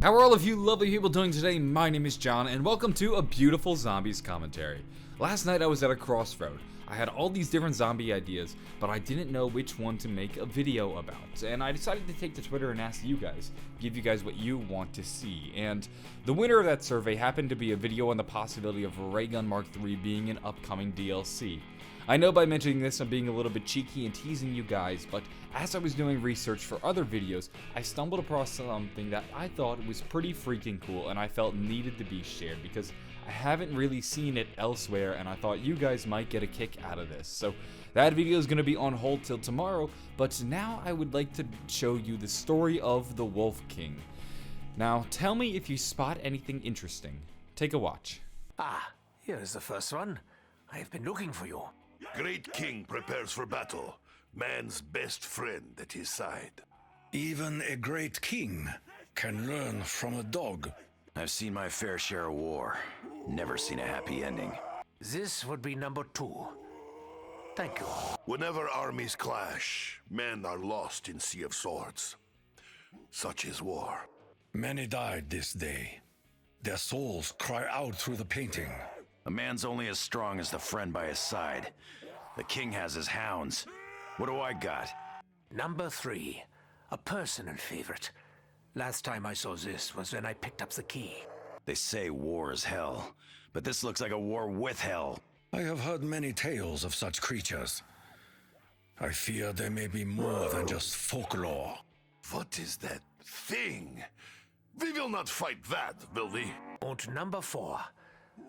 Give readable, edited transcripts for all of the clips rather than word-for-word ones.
How are all of you lovely people doing today? My name is John, and welcome to a beautiful zombies commentary. Last night I was at a crossroad. I had all these different zombie ideas, but I didn't know which one to make a video about. And I decided to take to Twitter and ask you guys, give you guys what you want to see. And the winner of that survey happened to be a video on the possibility of Ray Gun Mark III being an upcoming DLC. I know by mentioning this I'm being a little bit cheeky and teasing you guys, but as I was doing research for other videos, I stumbled across something that I thought was pretty freaking cool and I felt needed to be shared because I haven't really seen it elsewhere and I thought you guys might get a kick out of this. So that video is going to be on hold till tomorrow, but now I would like to show you the story of the Wolf King. Now tell me if you spot anything interesting. Take a watch. Ah, here is the first one. I have been looking for you. Great king prepares for battle, man's best friend at his side. Even a great king can learn from a dog. I've seen my fair share of war. Never seen a happy ending. This would be number 2. Thank you. Whenever armies clash, men are lost in sea of swords. Such is war. Many died this day. Their souls cry out through the painting. A man's only as strong as the friend by his side. The king has his hounds. What do I got? Number 3. A personal favorite. Last time I saw this was when I picked up the key. They say war is hell, but this looks like a war with hell. I have heard many tales of such creatures. I fear there may be more than just folklore. What is that thing? We will not fight that, will we? And number 4.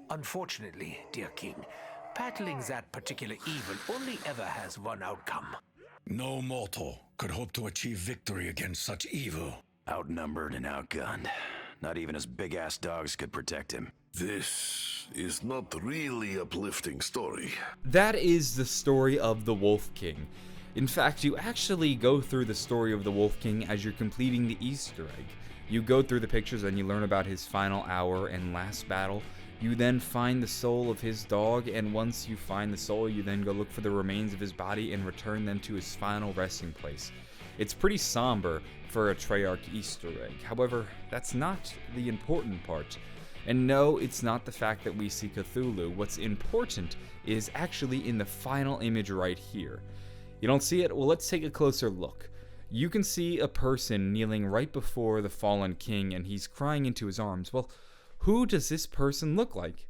Unfortunately, dear king, battling that particular evil only ever has one outcome. No mortal could hope to achieve victory against such evil. Outnumbered and outgunned. Not even his big-ass dogs could protect him. This is not really an uplifting story. That is the story of the Wolf King. In fact, you actually go through the story of the Wolf King as you're completing the Easter egg. You go through the pictures and you learn about his final hour and last battle. You then find the soul of his dog, and once you find the soul, you then go look for the remains of his body and return them to his final resting place. It's pretty somber for a Treyarch Easter egg. However, that's not the important part. And no, it's not the fact that we see Cthulhu. What's important is actually in the final image right here. You don't see it? Well, let's take a closer look. You can see a person kneeling right before the fallen king, and he's crying into his arms. Well, who does this person look like?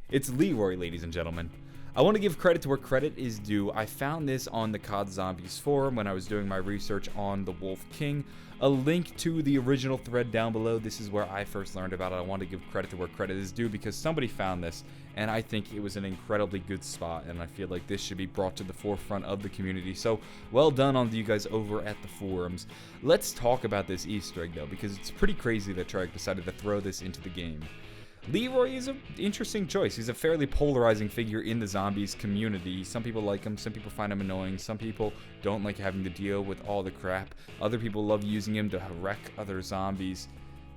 It's Leroy, ladies and gentlemen. I want to give credit to where credit is due. I found this on the COD Zombies forum when I was doing my research on the Wolf King. A link to the original thread down below. This is where I first learned about it. I want to give credit to where credit is due because somebody found this, and I think it was an incredibly good spot, and I feel like this should be brought to the forefront of the community. So, well done on you guys over at the forums. Let's talk about this Easter egg, though, because it's pretty crazy that Treyarch decided to throw this into the game. Leroy is an interesting choice. He's a fairly polarizing figure in the zombies community. Some people like him, some people find him annoying, some people don't like having to deal with all the crap. Other people love using him to wreck other zombies.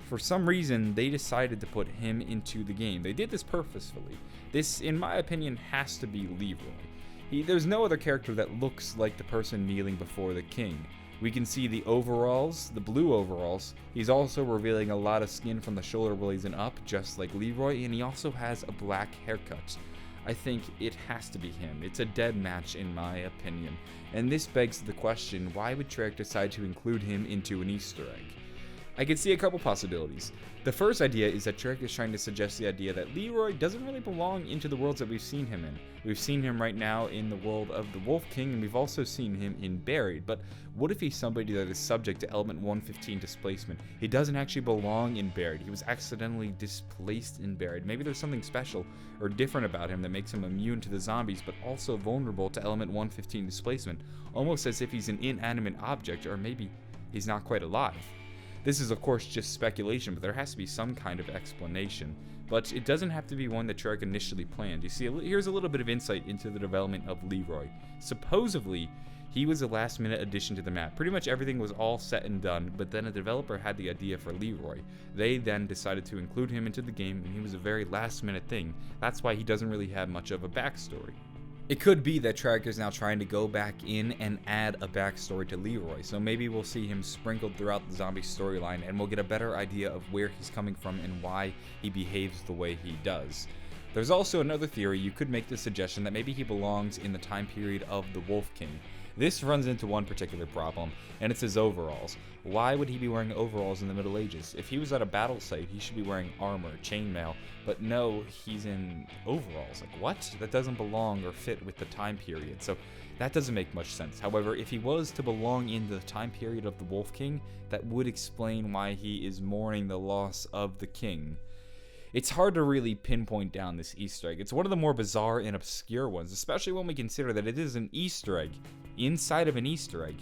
For some reason, they decided to put him into the game. They did this purposefully. This, in my opinion, has to be Leroy. There's no other character that looks like the person kneeling before the king. We can see the overalls, the blue overalls. He's also revealing a lot of skin from the shoulder blades and up, just like Leroy, and he also has a black haircut. I think it has to be him. It's a dead match in my opinion. And this begs the question, why would Treyarch decide to include him into an Easter egg? I can see a couple possibilities. The first idea is that Treyarch is trying to suggest the idea that Leroy doesn't really belong into the worlds that we've seen him in. We've seen him right now in the world of the Wolf King, and we've also seen him in Buried, but what if he's somebody that is subject to element 115 displacement? He doesn't actually belong in Buried. He was accidentally displaced in Buried. Maybe there's something special or different about him that makes him immune to the zombies, but also vulnerable to element 115 displacement, almost as if he's an inanimate object, or maybe he's not quite alive. This is of course just speculation, but there has to be some kind of explanation. But it doesn't have to be one that Treyarch initially planned. You see, here's a little bit of insight into the development of Leroy. Supposedly, he was a last-minute addition to the map. Pretty much everything was all set and done, but then a developer had the idea for Leroy. They then decided to include him into the game, and he was a very last-minute thing. That's why he doesn't really have much of a backstory. It could be that Tracker's now trying to go back in and add a backstory to Leroy, so maybe we'll see him sprinkled throughout the zombie storyline and we'll get a better idea of where he's coming from and why he behaves the way he does. There's also another theory. You could make the suggestion that maybe he belongs in the time period of the Wolf King. This runs into one particular problem, and it's his overalls. Why would he be wearing overalls in the Middle Ages? If he was at a battle site, he should be wearing armor, chainmail, but no, he's in overalls. Like, what? That doesn't belong or fit with the time period, so that doesn't make much sense. However, if he was to belong in the time period of the Wolf King, that would explain why he is mourning the loss of the king. It's hard to really pinpoint down this Easter egg. It's one of the more bizarre and obscure ones, especially when we consider that it is an Easter egg inside of an Easter egg.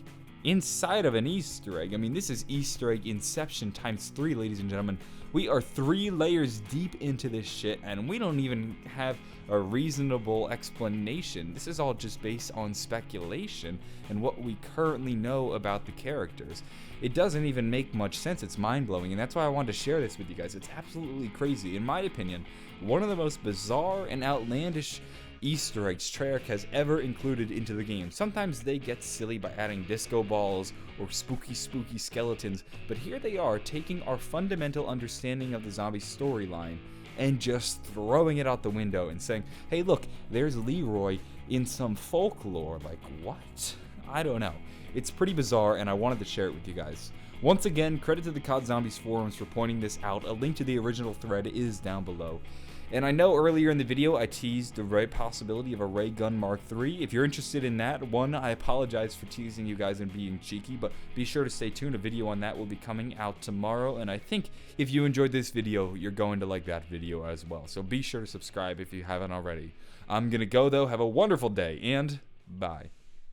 Inside of an Easter egg. I mean, this is Easter egg inception times 3, ladies and gentlemen. We are 3 layers deep into this shit, and we don't even have a reasonable explanation. This is all just based on speculation and what we currently know about the characters. It doesn't even make much sense. It's mind-blowing, and that's why I wanted to share this with you guys. It's absolutely crazy. In my opinion, one of the most bizarre and outlandish Easter eggs Treyarch has ever included into the game. Sometimes they get silly by adding disco balls or spooky skeletons, but here they are taking our fundamental understanding of the zombie storyline and just throwing it out the window and saying, hey look, there's Leroy in some folklore. Like, what? I don't know. It's pretty bizarre, and I wanted to share it with you guys. Once again, credit to the COD Zombies forums for pointing this out. A link to the original thread is down below. And I know earlier in the video I teased the possibility of a ray gun Mark III. If you're interested in that, one, I apologize for teasing you guys and being cheeky, but be sure to stay tuned. A video on that will be coming out tomorrow, and I think if you enjoyed this video, you're going to like that video as well. So be sure to subscribe if you haven't already. I'm gonna go though. Have a wonderful day, and bye.